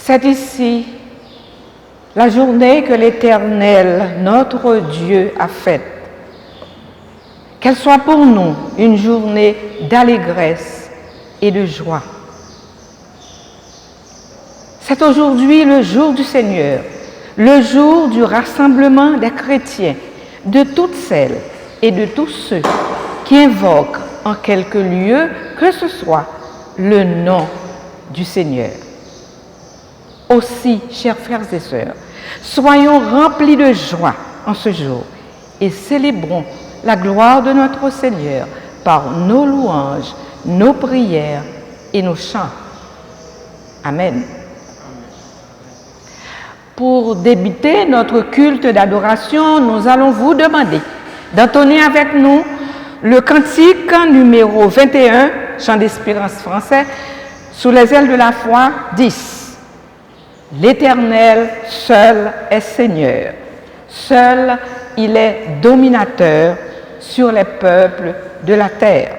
C'est ici la journée que l'Éternel, notre Dieu, a faite. Qu'elle soit pour nous une journée d'allégresse et de joie. C'est aujourd'hui le jour du Seigneur, le jour du rassemblement des chrétiens, de toutes celles et de tous ceux qui invoquent en quelque lieu que ce soit le nom du Seigneur. Aussi, chers frères et sœurs, soyons remplis de joie en ce jour et célébrons la gloire de notre Seigneur par nos louanges, nos prières et nos chants. Amen. Pour débuter notre culte d'adoration, nous allons vous demander d'entonner avec nous le cantique numéro 21, chant d'espérance français, sous les ailes de la foi, 10. L'Éternel seul est Seigneur, seul il est dominateur sur les peuples de la terre.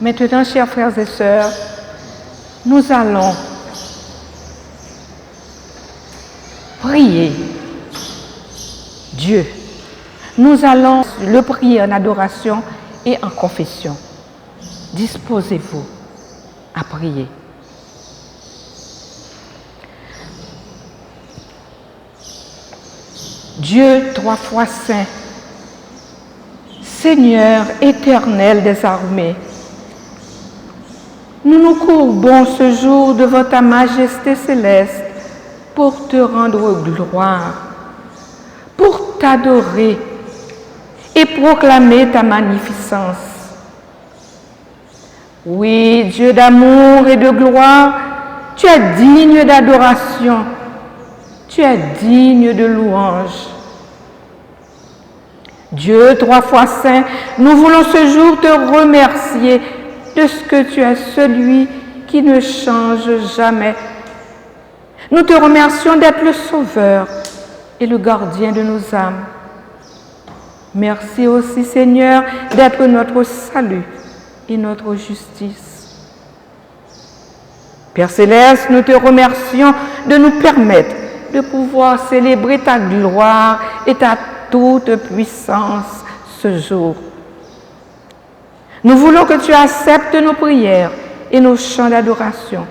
Maintenant, chers frères et sœurs, nous allons prier Dieu. Nous allons le prier en adoration et en confession. Disposez-vous à prier. Dieu, 3 fois saint, Seigneur éternel des armées, nous nous courbons ce jour devant ta majesté céleste pour te rendre gloire, pour t'adorer et proclamer ta magnificence. Oui, Dieu d'amour et de gloire, tu es digne d'adoration, tu es digne de louange. Dieu, 3 fois saint, nous voulons ce jour te remercier de ce que tu es celui qui ne change jamais. Nous te remercions d'être le sauveur et le gardien de nos âmes. Merci aussi, Seigneur, d'être notre salut et notre justice. Père Céleste, nous te remercions de nous permettre de pouvoir célébrer ta gloire et ta toute puissance ce jour. Nous voulons que tu acceptes nos prières et nos chants d'adoration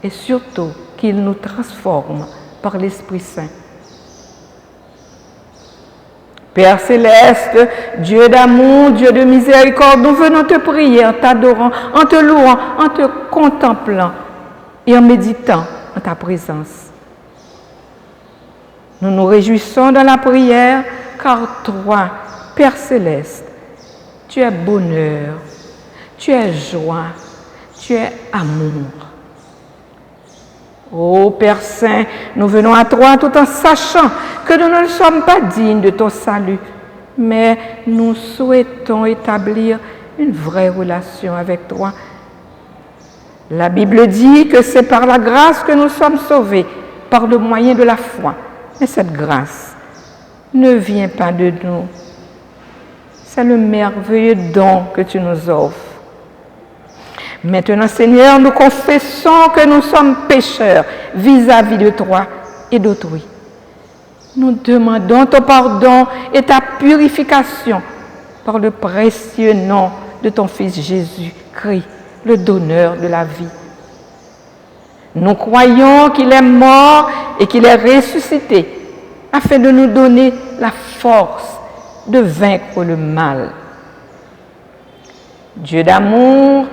et surtout qu'il nous transforme par l'Esprit Saint. Père Céleste, Dieu d'amour, Dieu de miséricorde, nous venons te prier en t'adorant, en te louant, en te contemplant et en méditant en ta présence. Nous nous réjouissons dans la prière car toi, Père Céleste, tu es bonheur, tu es joie, tu es amour. Ô Père Saint, nous venons à toi tout en sachant que nous ne sommes pas dignes de ton salut, mais nous souhaitons établir une vraie relation avec toi. La Bible dit que c'est par la grâce que nous sommes sauvés, par le moyen de la foi. Mais cette grâce ne vient pas de nous. C'est le merveilleux don que tu nous offres. Maintenant, Seigneur, nous confessons que nous sommes pécheurs vis-à-vis de toi et d'autrui. Nous demandons ton pardon et ta purification par le précieux nom de ton Fils Jésus-Christ, le donneur de la vie. Nous croyons qu'il est mort et qu'il est ressuscité afin de nous donner la force de vaincre le mal. Dieu d'amour,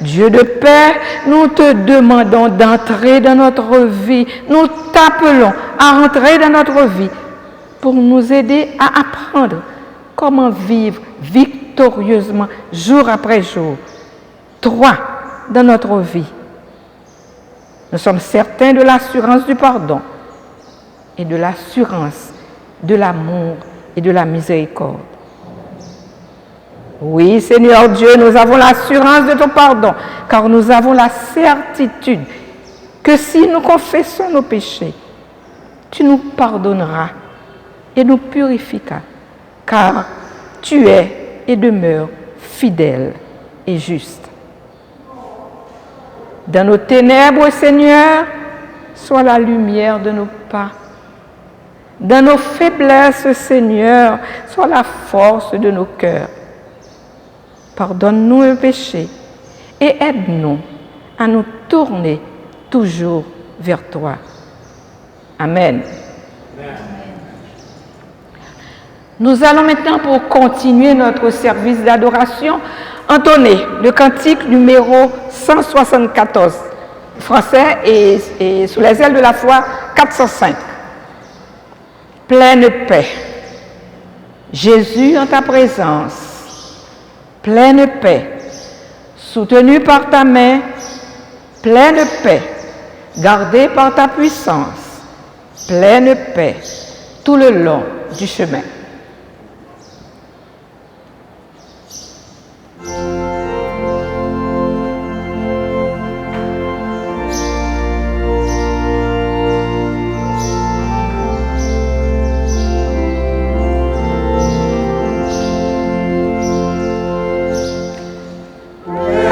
Dieu de paix, nous te demandons d'entrer dans notre vie. Nous t'appelons à entrer dans notre vie pour nous aider à apprendre comment vivre victorieusement jour après jour. Toi, dans notre vie. Nous sommes certains de l'assurance du pardon et de l'assurance de l'amour et de la miséricorde. Oui, Seigneur Dieu, nous avons l'assurance de ton pardon, car nous avons la certitude que si nous confessons nos péchés, tu nous pardonneras et nous purifieras, car tu es et demeures fidèle et juste. Dans nos ténèbres, Seigneur, sois la lumière de nos pas. Dans nos faiblesses, Seigneur, sois la force de nos cœurs. Pardonne-nous le péché et aide-nous à nous tourner toujours vers toi. Amen. Nous allons maintenant, pour continuer notre service d'adoration, entonner le cantique numéro 174, français et sous les ailes de la foi 405. Pleine paix. Jésus en ta présence. Pleine paix, soutenu par ta main, pleine paix, gardé par ta puissance, pleine paix, tout le long du chemin. Yeah.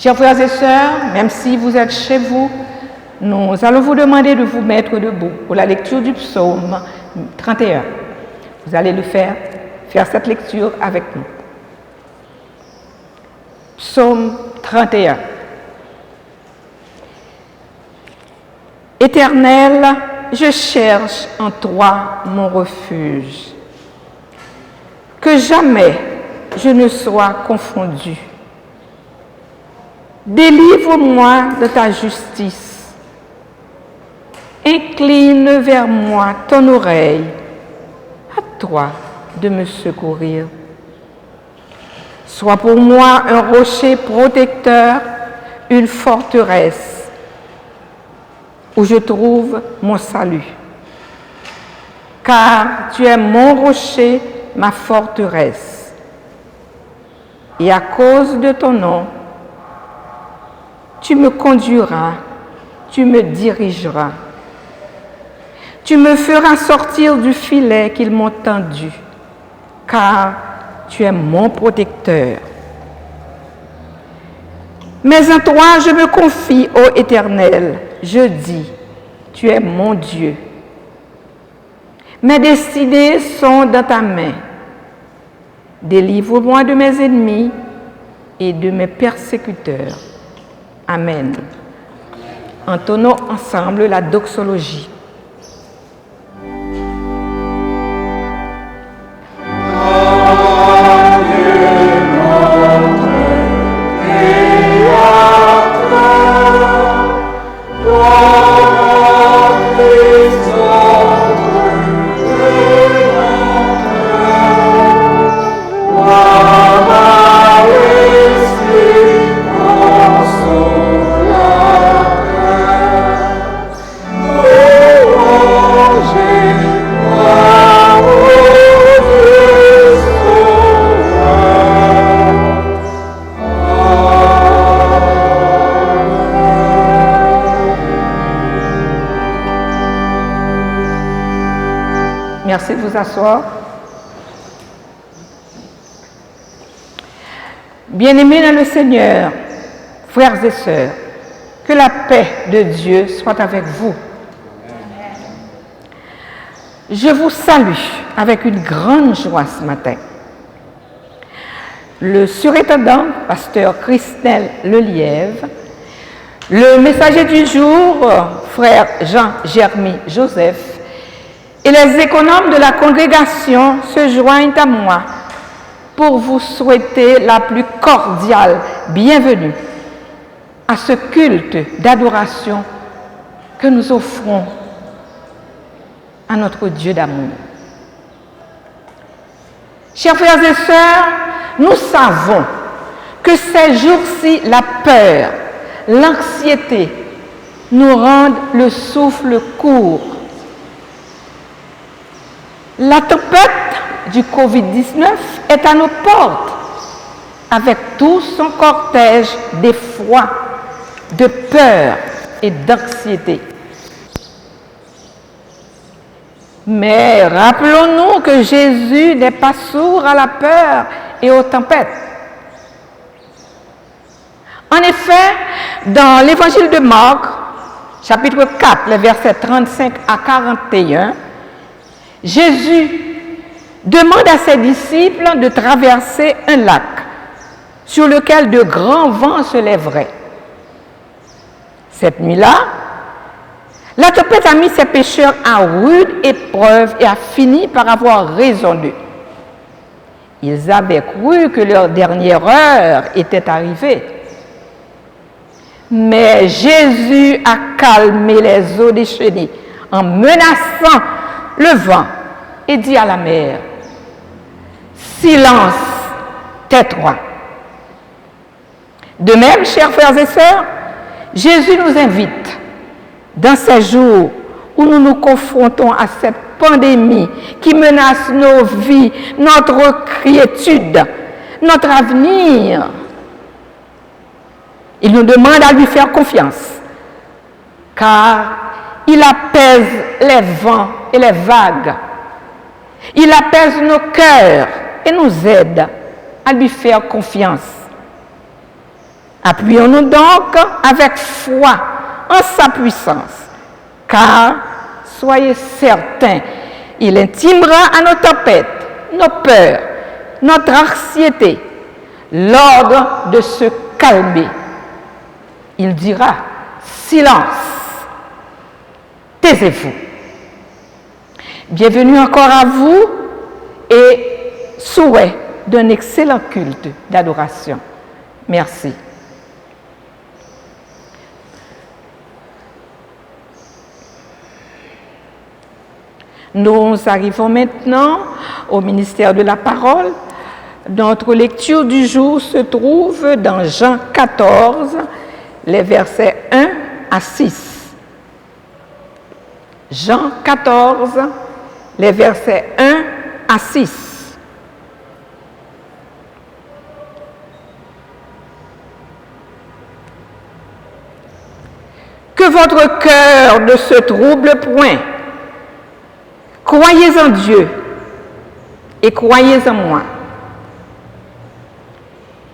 Chers frères et sœurs, même si vous êtes chez vous, nous allons vous demander de vous mettre debout pour la lecture du psaume 31. Vous allez faire cette lecture avec nous. Psaume 31. Éternel, je cherche en toi mon refuge. Que jamais je ne sois confondu. Délivre-moi de ta justice. Incline vers moi ton oreille. À toi de me secourir. Sois pour moi un rocher protecteur, une forteresse où je trouve mon salut. Car tu es mon rocher, ma forteresse. Et à cause de ton nom, tu me conduiras, tu me dirigeras. Tu me feras sortir du filet qu'ils m'ont tendu, car tu es mon protecteur. Mais en toi, je me confie, ô Éternel. Je dis, tu es mon Dieu. Mes destinées sont dans ta main. Délivre-moi de mes ennemis et de mes persécuteurs. Amen. Entonnons ensemble la doxologie. Merci de vous asseoir. Bien-aimés dans le Seigneur, frères et sœurs, que la paix de Dieu soit avec vous. Je vous salue avec une grande joie ce matin. Le surintendant, pasteur Christelle Lelièvre, le messager du jour, frère Jean-Germy Joseph, et les économes de la congrégation se joignent à moi pour vous souhaiter la plus cordiale bienvenue à ce culte d'adoration que nous offrons à notre Dieu d'amour. Chers frères et sœurs, nous savons que ces jours-ci, la peur, l'anxiété nous rendent le souffle court. La tempête du Covid-19 est à nos portes avec tout son cortège d'effroi, de peur et d'anxiété. Mais rappelons-nous que Jésus n'est pas sourd à la peur et aux tempêtes. En effet, dans l'évangile de Marc, chapitre 4, les versets 35 à 41, Jésus demande à ses disciples de traverser un lac sur lequel de grands vents se lèveraient. Cette nuit-là, la tempête a mis ses pécheurs à rude épreuve et a fini par avoir raison d'eux. Ils avaient cru que leur dernière heure était arrivée. Mais Jésus a calmé les eaux déchaînées en menaçant le vent et dit à la mer, « Silence, tais-toi ». De même, chers frères et sœurs, Jésus nous invite, dans ces jours où nous nous confrontons à cette pandémie qui menace nos vies, notre quiétude, notre avenir, il nous demande à lui faire confiance, car il apaise les vents et les vagues. Il apaise nos cœurs et nous aide à lui faire confiance. Appuyons-nous donc avec foi en sa puissance, car soyez certains, il intimera à nos tempêtes, nos peurs, notre anxiété, l'ordre de se calmer. Il dira, silence, taisez-vous. Bienvenue encore à vous et souhait d'un excellent culte d'adoration. Merci. Nous arrivons maintenant au ministère de la parole. Notre lecture du jour se trouve dans Jean 14, les versets 1 à 6. Jean 14, les versets 1 à 6. Que votre cœur ne se trouble point. Croyez en Dieu et croyez en moi.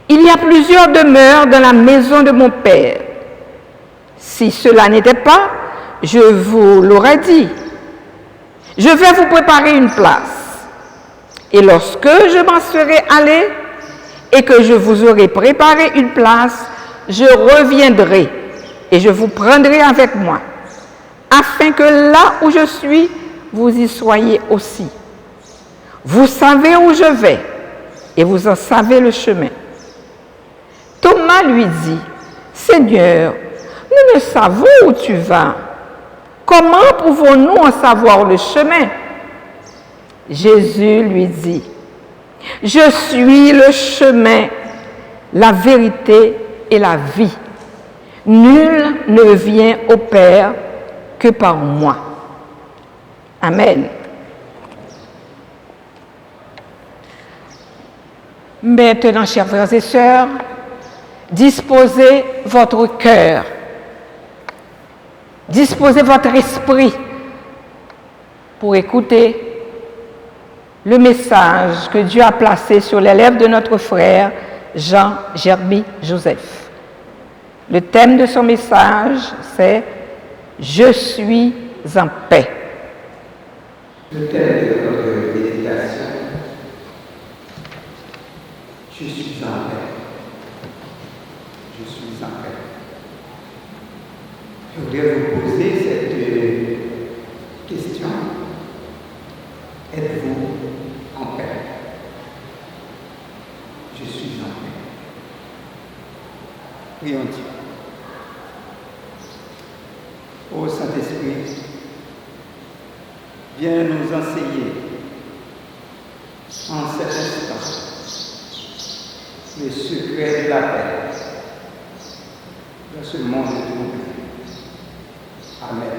Il y a plusieurs demeures dans la maison de mon Père. Si cela n'était pas, je vous l'aurais dit. Je vais vous préparer une place. Et lorsque je m'en serai allé et que je vous aurai préparé une place, je reviendrai et je vous prendrai avec moi, afin que là où je suis, vous y soyez aussi. Vous savez où je vais et vous en savez le chemin. Thomas lui dit, Seigneur, nous ne savons où tu vas. Comment pouvons-nous en savoir le chemin? Jésus lui dit, je suis le chemin, la vérité et la vie. Nul ne vient au Père que par moi. Amen. Maintenant, chers frères et sœurs, disposez votre cœur, disposez votre esprit pour écouter le message que Dieu a placé sur les lèvres de notre frère Jean Gerby Joseph. Le thème de son message, c'est « Je suis en paix ». Le thème de notre méditation, je suis en paix. Je suis en paix. Je voudrais vous poser cette question. Êtes-vous en paix? Je suis en paix. Prions Dieu. Ô Saint-Esprit, viens nous enseigner en cet instant le secret de la paix dans ce monde troublé. Amen.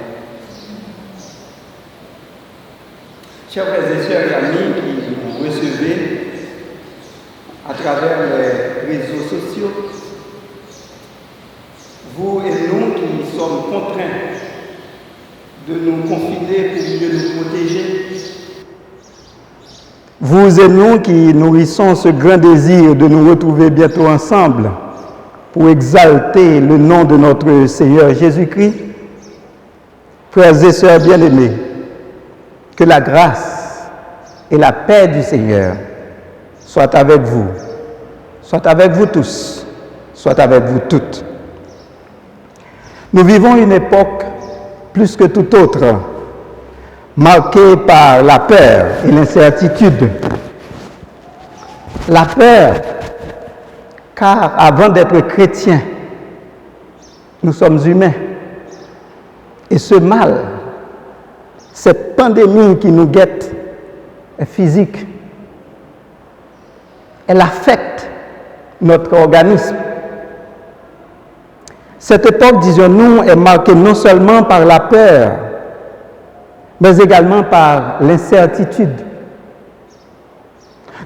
Chers frères et sœurs et amis qui nous recevez à travers les réseaux sociaux, vous et nous qui sommes contraints de nous confiner pour mieux nous protéger. Vous et nous qui nourrissons ce grand désir de nous retrouver bientôt ensemble pour exalter le nom de notre Seigneur Jésus-Christ. Frères et sœurs bien-aimés, que la grâce et la paix du Seigneur soient avec vous tous, soient avec vous toutes. Nous vivons une époque plus que toute autre, marquée par la peur et l'incertitude. La peur, car avant d'être chrétiens, nous sommes humains. Et ce mal, cette pandémie qui nous guette, est physique. Elle affecte notre organisme. Cette époque, disons-nous, est marquée non seulement par la peur, mais également par l'incertitude.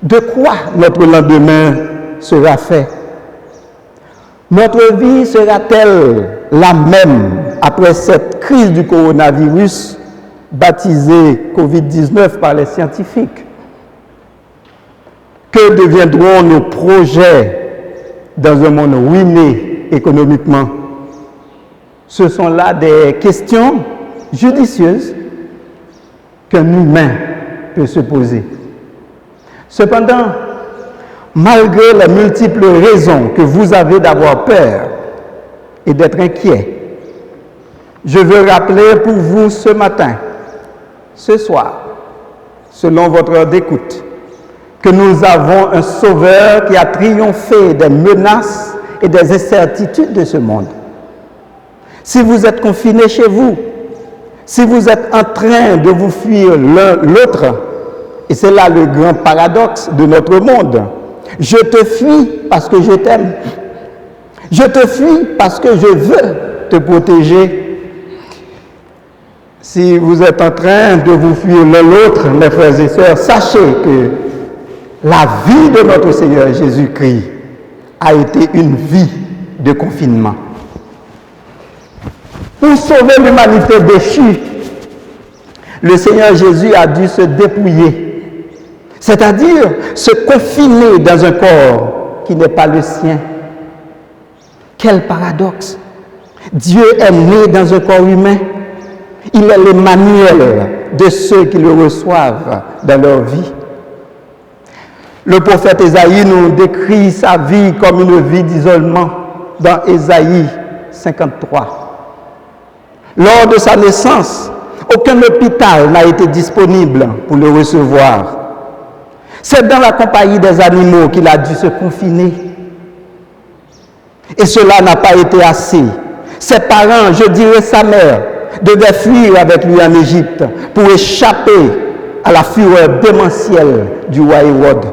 De quoi notre lendemain sera fait? Notre vie sera-t-elle la même après cette crise du coronavirus, baptisée Covid-19 par les scientifiques? Que deviendront nos projets dans un monde ruiné économiquement. Ce sont là des questions judicieuses qu'un humain peut se poser. Cependant, malgré les multiples raisons que vous avez d'avoir peur et d'être inquiet, je veux rappeler pour vous ce matin, ce soir, selon votre heure d'écoute, que nous avons un Sauveur qui a triomphé des menaces et des incertitudes de ce monde. Si vous êtes confinés chez vous, si vous êtes en train de vous fuir l'un l'autre, et c'est là le grand paradoxe de notre monde, je te fuis parce que je t'aime. Je te fuis parce que je veux te protéger. Si vous êtes en train de vous fuir l'un l'autre, mes frères et sœurs, sachez que la vie de notre Seigneur Jésus-Christ a été une vie de confinement. Pour sauver l'humanité déchue, le Seigneur Jésus a dû se dépouiller, c'est-à-dire se confiner dans un corps qui n'est pas le sien. Quel paradoxe! Dieu est né dans un corps humain. Il est l'Emmanuel de ceux qui le reçoivent dans leur vie. Le prophète Ésaïe nous décrit sa vie comme une vie d'isolement dans Ésaïe 53. Lors de sa naissance, aucun hôpital n'a été disponible pour le recevoir. C'est dans la compagnie des animaux qu'il a dû se confiner. Et cela n'a pas été assez. Ses parents, je dirais sa mère, devaient fuir avec lui en Égypte pour échapper à la fureur démentielle du roi Hérode.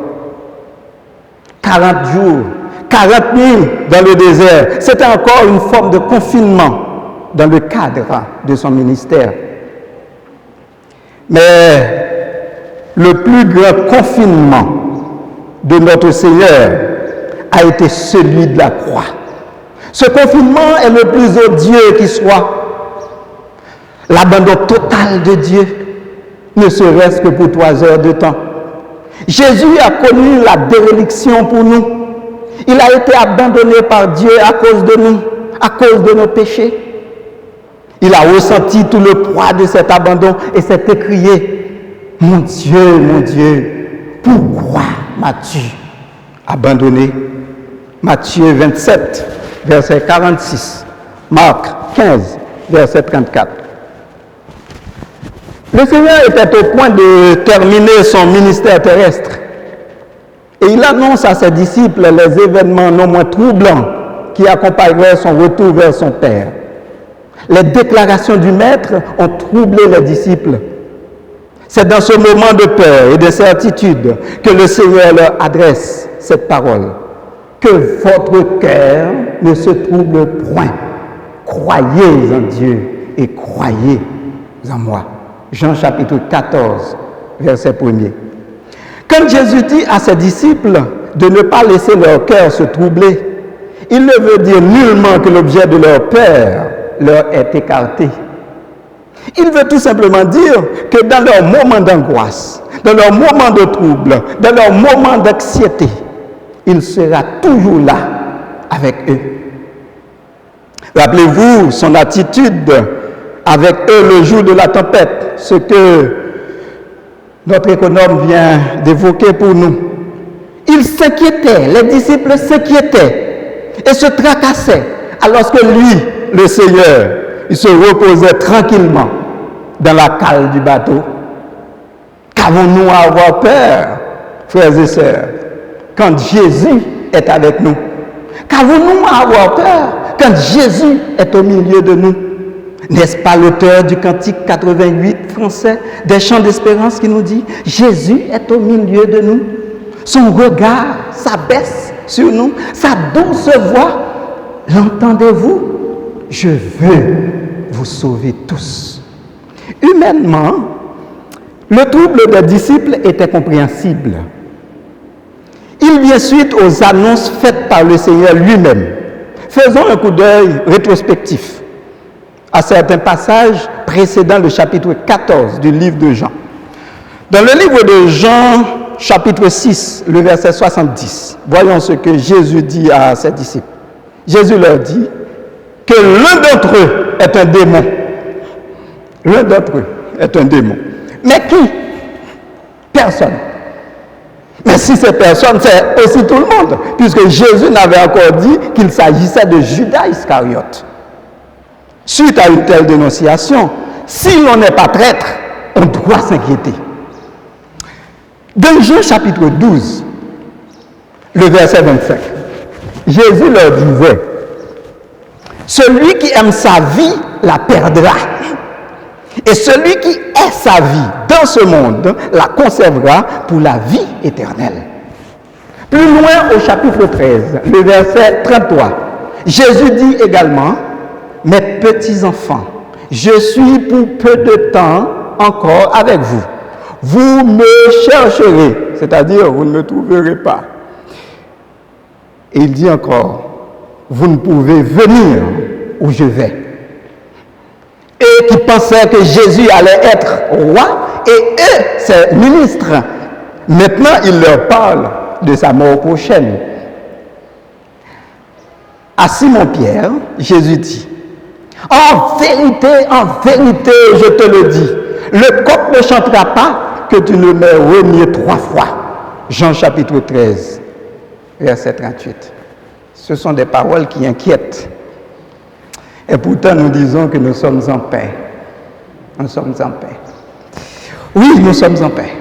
40 jours, 40 nuits dans le désert, c'était encore une forme de confinement dans le cadre de son ministère. Mais le plus grand confinement de notre Seigneur a été celui de la croix. Ce confinement est le plus odieux qui soit. L'abandon total de Dieu, ne serait-ce que pour 3 heures de temps. Jésus a connu la déréliction pour nous. Il a été abandonné par Dieu à cause de nous, à cause de nos péchés. Il a ressenti tout le poids de cet abandon et s'est écrié: mon Dieu, pourquoi m'as-tu abandonné? Matthieu 27, verset 46, Marc 15, verset 34. Le Seigneur était au point de terminer son ministère terrestre et il annonce à ses disciples les événements non moins troublants qui accompagneraient son retour vers son Père. Les déclarations du Maître ont troublé les disciples. C'est dans ce moment de peur et de certitude que le Seigneur leur adresse cette parole. Que votre cœur ne se trouble point. Croyez en Dieu et croyez en moi. Jean chapitre 14, verset 1er. Quand Jésus dit à ses disciples de ne pas laisser leur cœur se troubler, il ne veut dire nullement que l'objet de leur peur leur est écarté. Il veut tout simplement dire que dans leurs moments d'angoisse, dans leurs moments de trouble, dans leurs moments d'anxiété, il sera toujours là avec eux. Rappelez-vous son attitude avec eux le jour de la tempête, ce que notre économe vient d'évoquer pour nous. Ils s'inquiétaient, les disciples s'inquiétaient et se tracassaient, alors que lui, le Seigneur, il se reposait tranquillement dans la cale du bateau. Qu'avons-nous à avoir peur, frères et sœurs, quand Jésus est avec nous? Qu'avons-nous à avoir peur quand Jésus est au milieu de nous? N'est-ce pas l'auteur du cantique 88 français des Chants d'Espérance qui nous dit: Jésus est au milieu de nous, son regard s'abaisse sur nous, sa douce voix, l'entendez-vous? Je veux vous sauver tous. Humainement, le trouble des disciples était compréhensible. Il vient suite aux annonces faites par le Seigneur lui-même. Faisons un coup d'œil rétrospectif à certains passages précédant le chapitre 14 du livre de Jean. Dans le livre de Jean, chapitre 6, le verset 70, voyons ce que Jésus dit à ses disciples. Jésus leur dit que l'un d'entre eux est un démon. L'un d'entre eux est un démon. Mais qui? Personne. Mais si c'est personne, c'est aussi tout le monde, puisque Jésus n'avait encore dit qu'il s'agissait de Judas Iscariote. Suite à une telle dénonciation, si l'on n'est pas traître, on doit s'inquiéter. Dans Jean chapitre 12, le verset 25, Jésus leur disait, « Celui qui aime sa vie la perdra. Et celui qui est sa vie dans ce monde la conservera pour la vie éternelle. » Plus loin au chapitre 13, le verset 33, Jésus dit également, « Mes petits enfants, je suis pour peu de temps encore avec vous. Vous me chercherez, c'est-à-dire vous ne me trouverez pas. » Et il dit encore, « Vous ne pouvez venir où je vais. » Et qui pensaient que Jésus allait être roi et eux, ses ministres. Maintenant, il leur parle de sa mort prochaine. À Simon-Pierre, Jésus dit, « En vérité, je te le dis, le coq ne chantera pas que tu ne m'aies renié 3 fois. » Jean chapitre 13, verset 38. Ce sont des paroles qui inquiètent. Et pourtant, nous disons que nous sommes en paix. Nous sommes en paix. Oui, nous sommes en paix.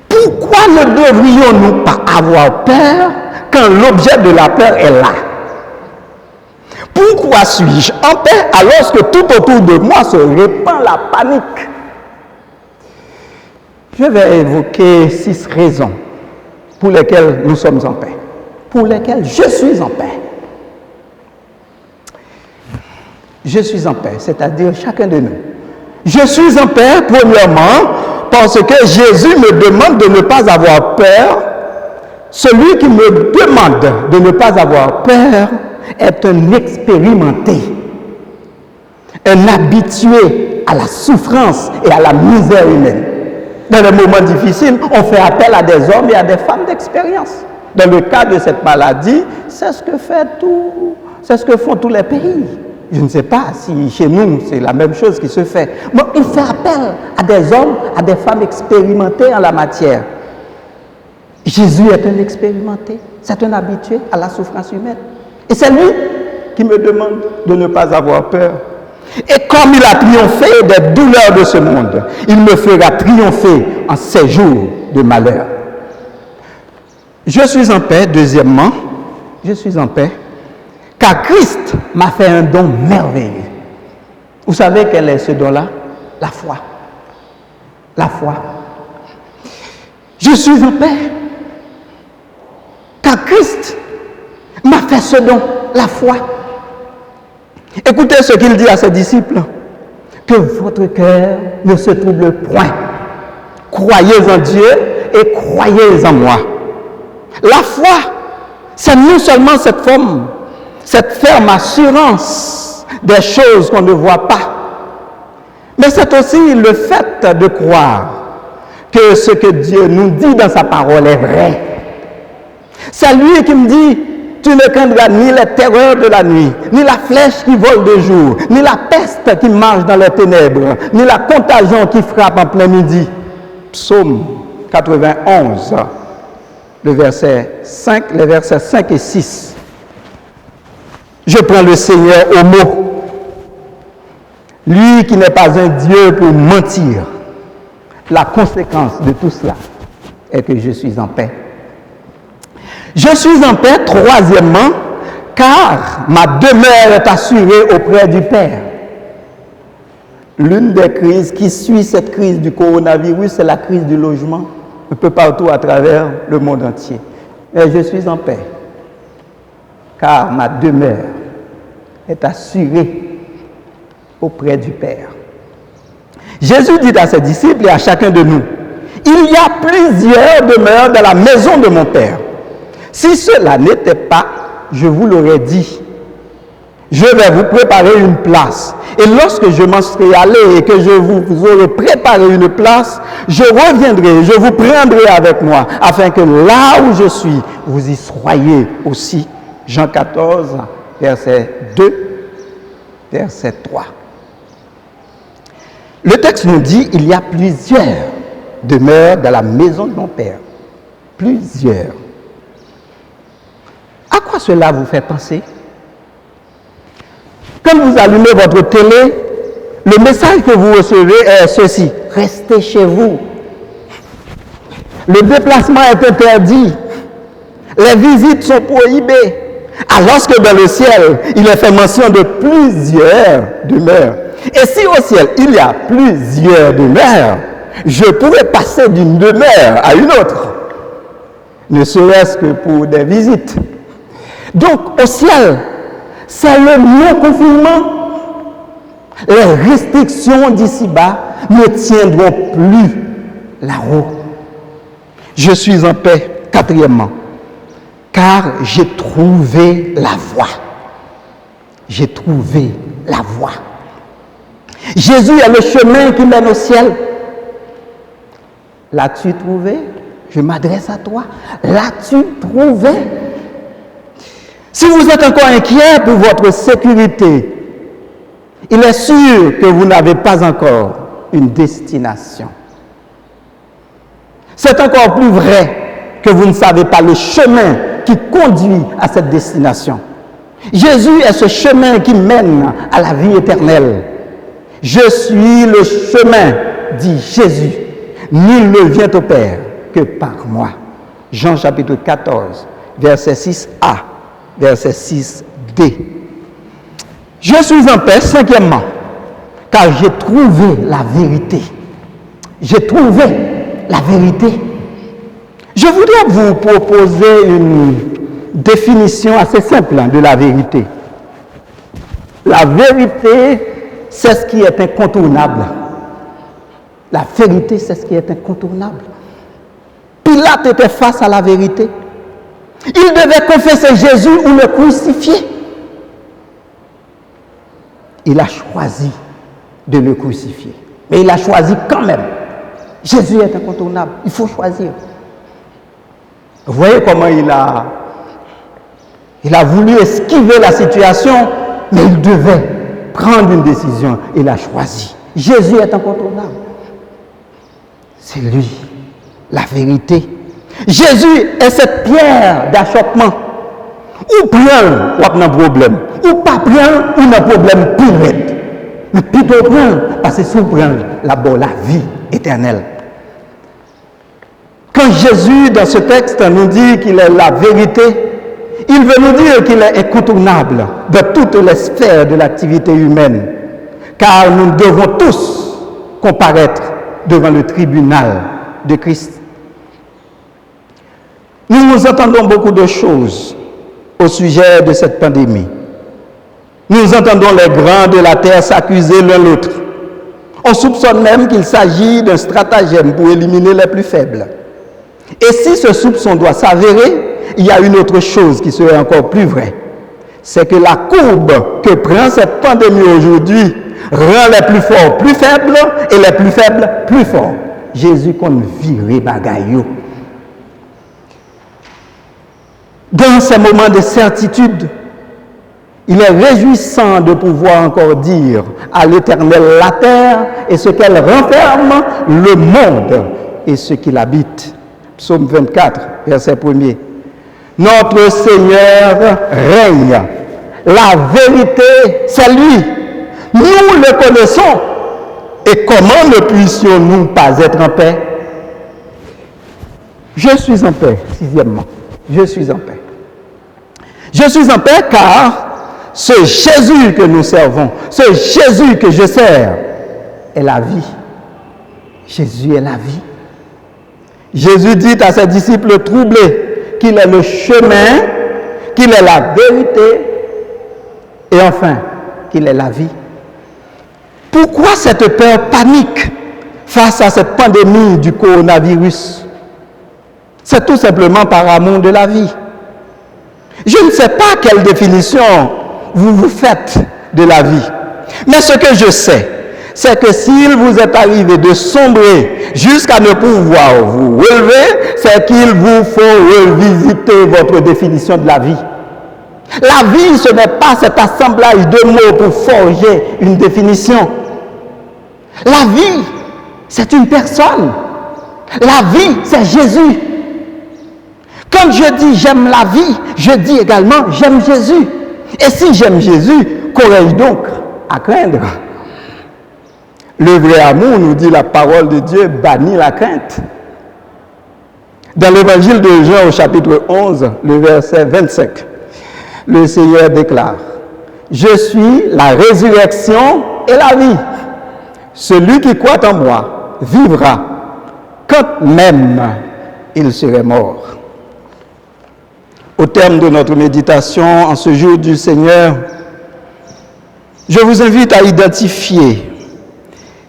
Pourquoi ne devrions-nous pas avoir peur quand l'objet de la peur est là? Pourquoi suis-je en paix alors que tout autour de moi se répand la panique? Je vais évoquer 6 raisons pour lesquelles nous sommes en paix, pour lesquelles je suis en paix. Je suis en paix, c'est-à-dire chacun de nous. Je suis en paix, premièrement, parce que Jésus me demande de ne pas avoir peur. Celui qui me demande de ne pas avoir peur est un expérimenté, un habitué à la souffrance et à la misère humaine. Dans les moments difficiles, on fait appel à des hommes et à des femmes d'expérience. Dans le cas de cette maladie, c'est ce que font tous les pays. Je ne sais pas si chez nous, c'est la même chose qui se fait. Mais il fait appel à des hommes, à des femmes expérimentées en la matière. Jésus est un expérimenté, c'est un habitué à la souffrance humaine. Et c'est lui qui me demande de ne pas avoir peur. Et comme il a triomphé des douleurs de ce monde, il me fera triompher en ces jours de malheur. Je suis en paix, deuxièmement, je suis en paix, car Christ m'a fait un don merveilleux. Vous savez quel est ce don-là? La foi. La foi. Je suis en paix, car Christ m'a fait ce don, la foi. Écoutez ce qu'il dit à ses disciples. Que votre cœur ne se trouble point. Croyez en Dieu et croyez en moi. La foi, c'est non seulement cette ferme assurance des choses qu'on ne voit pas, mais c'est aussi le fait de croire que ce que Dieu nous dit dans sa parole est vrai. C'est lui qui me dit, tu ne craindras ni les terreurs de la nuit, ni la flèche qui vole de jour, ni la peste qui marche dans les ténèbres, ni la contagion qui frappe en plein midi. Psaume 91, les versets 5 et 6. Je prends le Seigneur au mot. Lui qui n'est pas un Dieu pour mentir. La conséquence de tout cela est que je suis en paix. Je suis en paix, troisièmement, car ma demeure est assurée auprès du Père. L'une des crises qui suit cette crise du coronavirus, c'est la crise du logement, un peu partout à travers le monde entier. Mais je suis en paix, car ma demeure est assurée auprès du Père. Jésus dit à ses disciples et à chacun de nous, il y a plusieurs demeures dans la maison de mon Père. Si cela n'était pas, je vous l'aurais dit. Je vais vous préparer une place. Et lorsque je m'en serai allé et que je vous aurai préparé une place, je reviendrai, je vous prendrai avec moi, afin que là où je suis, vous y soyez aussi. Jean 14, verset 2, verset 3. Le texte nous dit, il y a plusieurs demeures dans la maison de mon Père. Plusieurs. À quoi cela vous fait penser? Quand vous allumez votre télé, le message que vous recevez est ceci: restez chez vous. Le déplacement est interdit. Les visites sont prohibées. Alors que dans le ciel, il est fait mention de plusieurs demeures. Et si au ciel, il y a plusieurs demeures, je pourrais passer d'une demeure à une autre, ne serait-ce que pour des visites. Donc, au ciel, c'est le non-confinement. Les restrictions d'ici-bas ne tiendront plus là-haut. Je suis en paix, quatrièmement, car j'ai trouvé la voie. J'ai trouvé la voie. Jésus est le chemin qui mène au ciel. L'as-tu trouvé? Je m'adresse à toi. L'as-tu trouvé? Si vous êtes encore inquiet pour votre sécurité, il est sûr que vous n'avez pas encore une destination. C'est encore plus vrai que vous ne savez pas le chemin qui conduit à cette destination. Jésus est ce chemin qui mène à la vie éternelle. Je suis le chemin, dit Jésus. Nul ne vient au Père que par moi. Jean chapitre 14, verset 6a, verset 6d. Je suis en paix, cinquièmement, car j'ai trouvé la vérité. J'ai trouvé la vérité. Je voudrais vous proposer une définition assez simple de la vérité. La vérité, c'est ce qui est incontournable. La vérité, c'est ce qui est incontournable. Pilate était face à la vérité. Il devait confesser Jésus ou le crucifier. Il a choisi de le crucifier. Mais il a choisi quand même. Jésus est incontournable. Il faut choisir. Vous voyez comment il a voulu esquiver la situation, mais il devait prendre une décision. Il a choisi. Jésus est incontournable. C'est lui, la vérité. Jésus est cette pierre d'achoppement. Ou prendre, ou pas de problème. Ou pas prendre, ou un problème plus raide. Mais plutôt prendre, parce que si vous prenez là-bas la vie éternelle. Quand Jésus, dans ce texte, nous dit qu'il est la vérité, il veut nous dire qu'il est incontournable dans toutes les sphères de l'activité humaine. Car nous devons tous comparaître devant le tribunal de Christ. Nous entendons beaucoup de choses au sujet de cette pandémie. Nous entendons les grands de la terre s'accuser l'un l'autre. On soupçonne même qu'il s'agit d'un stratagème pour éliminer les plus faibles. Et si ce soupçon doit s'avérer, il y a une autre chose qui serait encore plus vraie. C'est que la courbe que prend cette pandémie aujourd'hui rend les plus forts plus faibles et les plus faibles plus forts. Jésus compte virer bagaille. Dans ces moments de certitude, il est réjouissant de pouvoir encore dire à l'Éternel la terre et ce qu'elle renferme, le monde et ce qu'il habite. Psaume 24, verset 1er. Notre Seigneur règne. La vérité, c'est lui. Nous le connaissons. Et comment ne puissions-nous pas être en paix? Je suis en paix, sixièmement. Je suis en paix. Je suis en paix car ce Jésus que nous servons, ce Jésus que je sers, est la vie. Jésus est la vie. Jésus dit à ses disciples troublés qu'il est le chemin, qu'il est la vérité et enfin qu'il est la vie. Pourquoi cette peur panique face à cette pandémie du coronavirus? C'est tout simplement par amour de la vie. Je ne sais pas quelle définition vous faites de la vie, mais ce que je sais, c'est que s'il vous est arrivé de sombrer jusqu'à ne pouvoir vous relever, c'est qu'il vous faut revisiter votre définition de la vie. La vie, ce n'est pas cet assemblage de mots pour forger une définition. La vie, c'est une personne. La vie, c'est Jésus. Quand je dis j'aime la vie, je dis également j'aime Jésus. Et si j'aime Jésus, qu'aurais-je donc à craindre? Le vrai amour, nous dit la parole de Dieu, bannit la crainte. Dans l'évangile de Jean au chapitre 11, le verset 25, le Seigneur déclare: je suis la résurrection et la vie. Celui qui croit en moi vivra, quand même il serait mort. Au terme de notre méditation en ce jour du Seigneur, je vous invite à identifier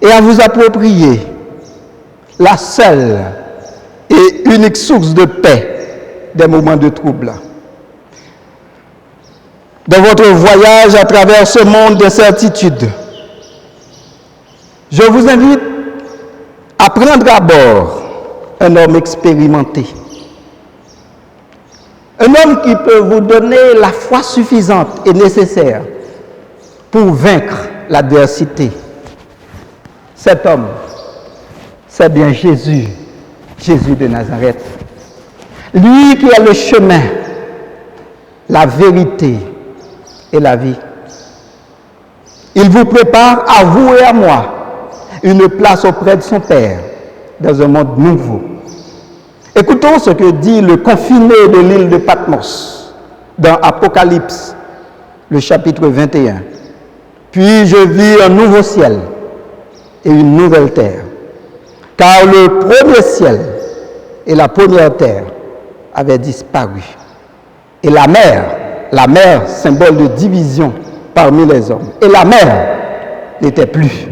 et à vous approprier la seule et unique source de paix des moments de trouble. Dans votre voyage à travers ce monde d'incertitude, je vous invite à prendre à bord un homme expérimenté. Un homme qui peut vous donner la foi suffisante et nécessaire pour vaincre l'adversité. Cet homme, c'est bien Jésus, Jésus de Nazareth. Lui qui est le chemin, la vérité et la vie. Il vous prépare à vous et à moi une place auprès de son Père dans un monde nouveau. Écoutons ce que dit le confiné de l'île de Patmos dans Apocalypse, le chapitre 21. Puis je vis un nouveau ciel et une nouvelle terre, car le premier ciel et la première terre avaient disparu. Et la mer, symbole de division parmi les hommes, et la mer n'était plus.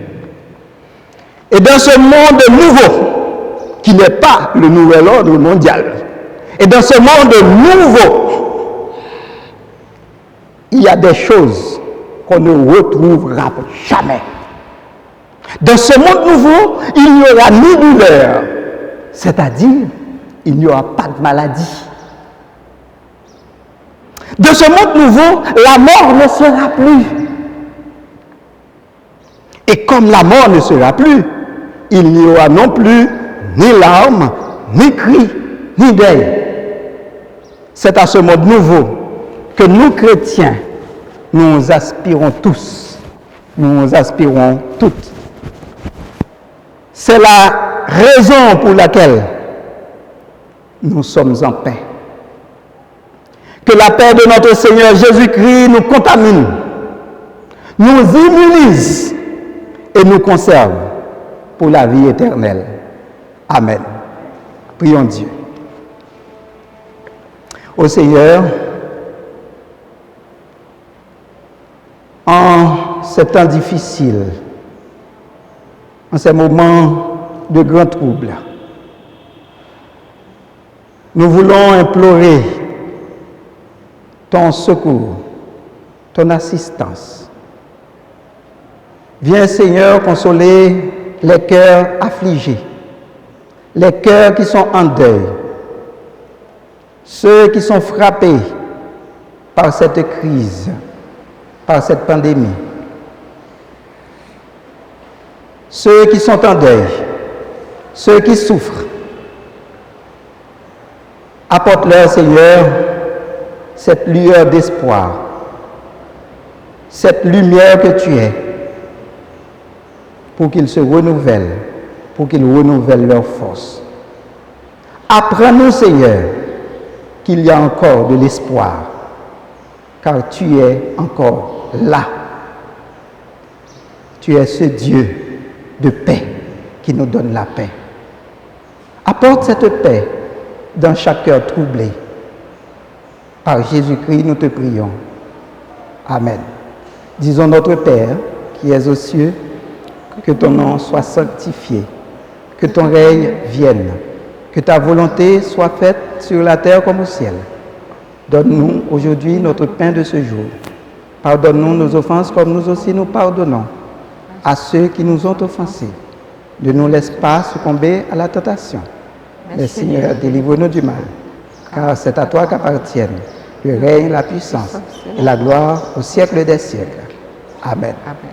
Et dans ce monde nouveau, qui n'est pas le nouvel ordre mondial, et dans ce monde nouveau, il y a des choses qu'on ne retrouvera jamais. Dans ce monde nouveau, il n'y aura ni douleur, c'est-à-dire, il n'y aura pas de maladie. Dans ce monde nouveau, la mort ne sera plus. Et comme la mort ne sera plus, il n'y aura non plus ni larmes, ni cris, ni deuil. C'est à ce monde nouveau que nous, chrétiens, nous aspirons tous. Nous aspirons toutes. C'est la raison pour laquelle nous sommes en paix. Que la paix de notre Seigneur Jésus-Christ nous contamine, nous immunise et nous conserve pour la vie éternelle. Amen. Prions Dieu. Ô Seigneur, en ces temps difficiles, en ces moments de grand trouble, nous voulons implorer ton secours, ton assistance. Viens Seigneur consoler les cœurs affligés, les cœurs qui sont en deuil, ceux qui sont frappés par cette crise, par cette pandémie, ceux qui sont en deuil, ceux qui souffrent. Apporte-leur, Seigneur, cette lueur d'espoir, cette lumière que tu es, pour qu'ils se renouvellent, pour qu'ils renouvellent leur force. Apprends-nous, Seigneur, qu'il y a encore de l'espoir, car tu es encore là. Tu es ce Dieu de paix qui nous donne la paix. Apporte cette paix dans chaque cœur troublé. Par Jésus-Christ, nous te prions. Amen. Disons notre Père, qui es aux cieux, que ton nom soit sanctifié, que ton règne vienne, que ta volonté soit faite sur la terre comme au ciel. Donne-nous aujourd'hui notre pain de ce jour. Pardonne-nous nos offenses comme nous aussi nous pardonnons à ceux qui nous ont offensés. Ne nous laisse pas succomber à la tentation. Mais Seigneur, délivre-nous du mal, car c'est à toi qu'appartiennent le règne, la puissance et la gloire au siècle des siècles. Amen. Amen.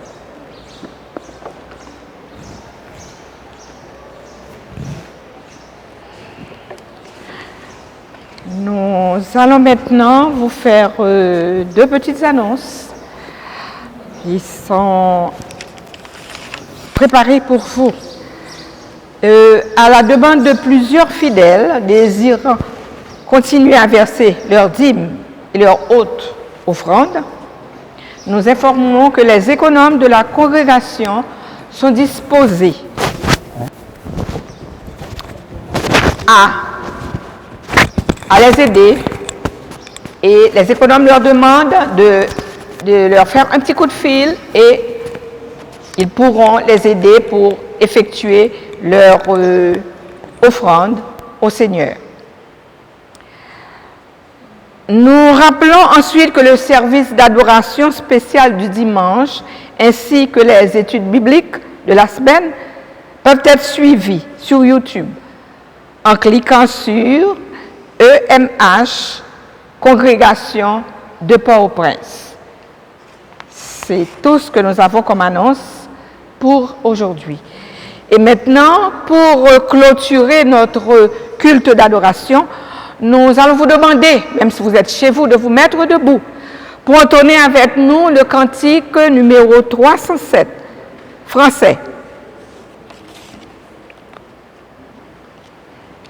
Nous allons maintenant vous faire deux petites annonces qui sont préparées pour vous. À la demande de plusieurs fidèles désirant continuer à verser leurs dîmes et leurs hautes offrandes, nous informons que les économes de la congrégation sont disposés à les aider, et les économes leur demandent de leur faire un petit coup de fil et ils pourront les aider pour effectuer leur offrande au Seigneur. Nous rappelons ensuite que le service d'adoration spécial du dimanche ainsi que les études bibliques de la semaine peuvent être suivis sur YouTube en cliquant sur EMH, Congrégation de Port-au-Prince. C'est tout ce que nous avons comme annonce pour aujourd'hui. Et maintenant, pour clôturer notre culte d'adoration, nous allons vous demander, même si vous êtes chez vous, de vous mettre debout pour entonner avec nous le cantique numéro 307, français.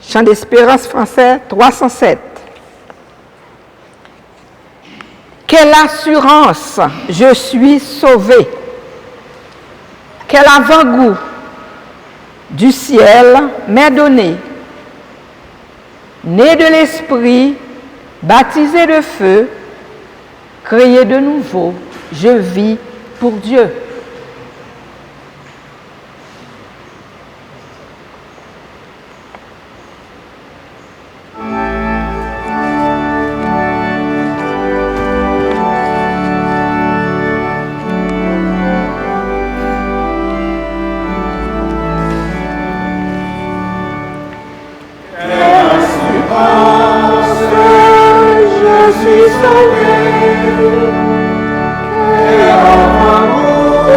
Chant d'espérance français 307. Quelle assurance, je suis sauvé. Quel avant-goût du ciel m'est donné. Né de l'esprit, baptisé de feu, créé de nouveau, je vis pour Dieu. Je suis sauvé, quel amour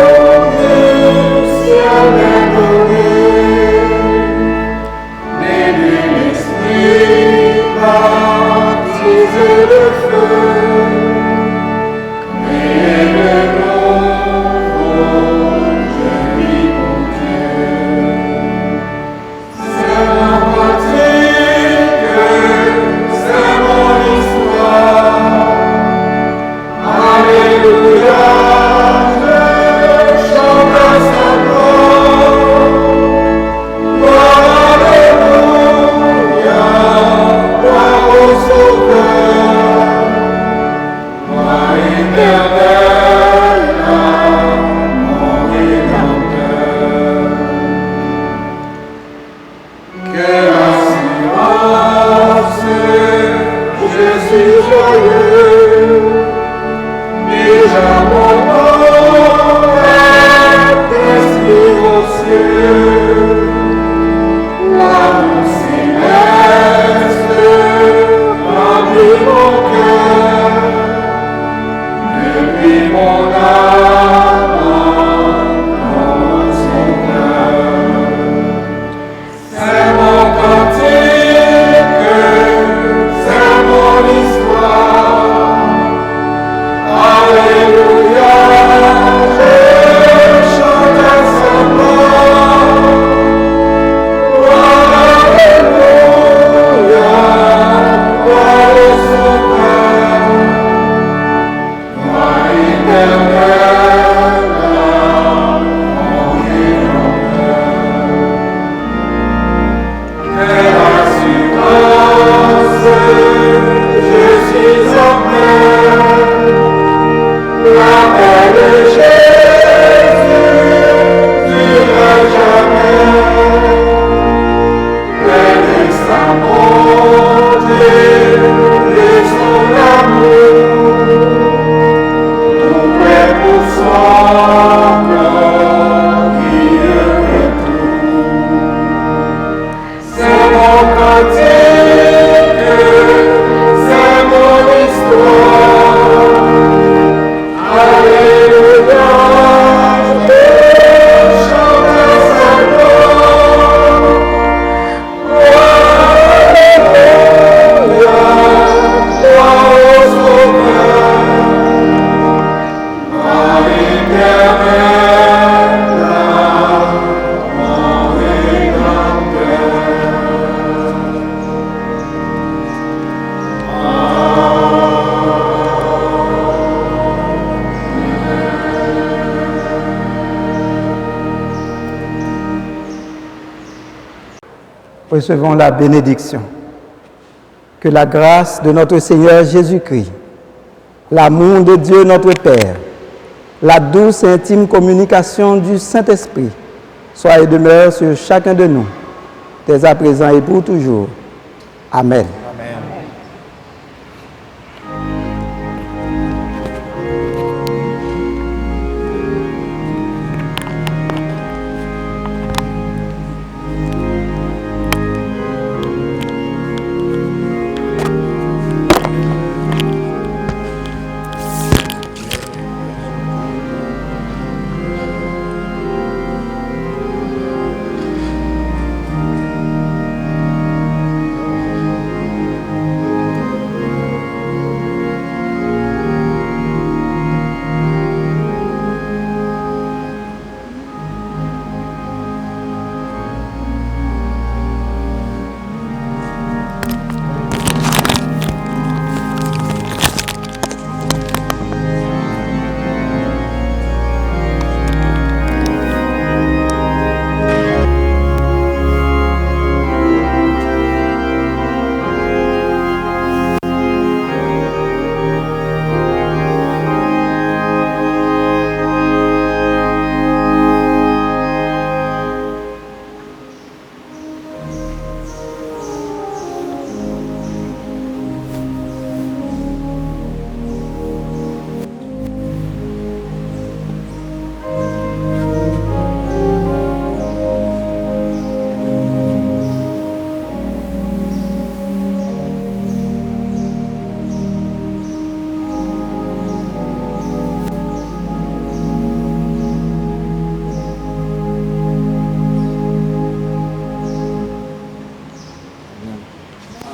Recevons la bénédiction. Que la grâce de notre Seigneur Jésus-Christ, l'amour de Dieu notre Père, la douce et intime communication du Saint-Esprit soit et demeure sur chacun de nous, dès à présent et pour toujours. Amen.